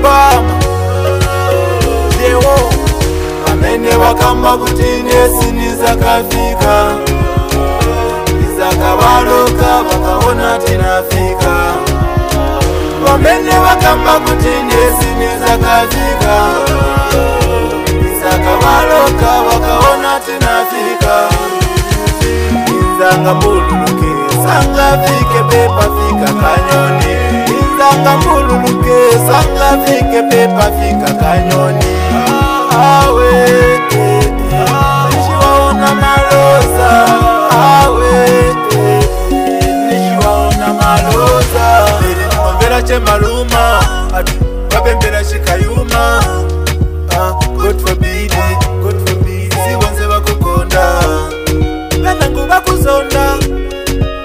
Obama Dewo Amene wakamba kutine siniza kafika Izakabaloka wakaona tinafika Amene wakamba kutine siniza kafika Izakabaloka wakaona tinafika Inzanga mbululuke Sanga fike pepa fika kanyoni Inzanga mbululuke Sanga fike pepa fika kanyoni Awe Nishiwaona maloza Awe Nishiwaona maloza Mbela che maluma Wabembela shikayuma God forbid Siwanze wakukonda Nangu wakuzonda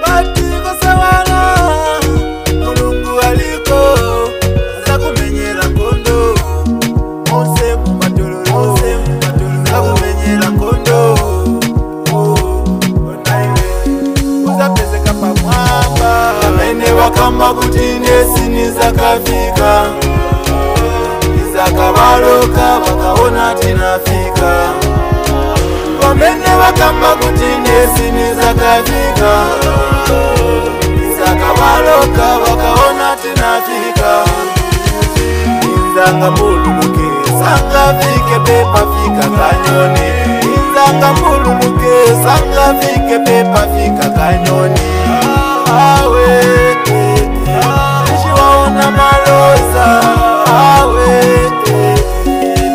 Batiko sawala Mulungu aliko Aza kumenyela kondo Monse mumatololo Aza kumenyela kondo Onaiwe Uza pezeka pa mwamba Amene wakamba kutine siniza kafika Izakabaloka wakaona tinafika Amene wakamba kutine siniza kafika Izakabaloka wakaona tinafika Inzanga mbululuke Sanga fike pepa fika kanyoni Inzanga mbululuke Sanga fike pepa fika kanyoni Awe Nishiwaona maloza Awe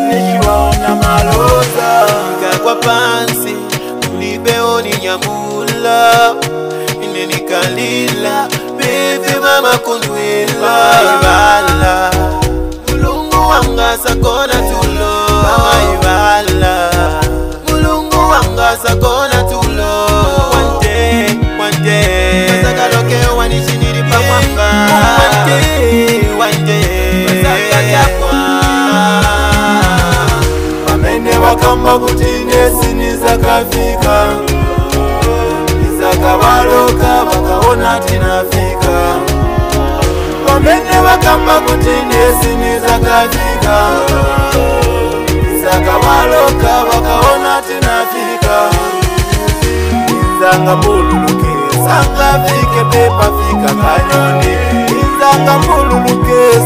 Nishiwaona maloza Kwa pansi Ulibeoni nyamula Ineni kalila Bivi mama kunwila Ibala Mulungu wanga sakona tulo Mama ibala Mulungu wanga sakona tulo One day Masakaloke wanishiniri pa mwanga One day Masakaloke Amene wakamba kutine siniza kafika Izakabaloka wakaona tinafika Amene wakamba kutine siniza kafika Izakabaloka wakaona tinafika Inzanga mbululuke Sanga fike pepa fika kanyoni Inzanga mbululuke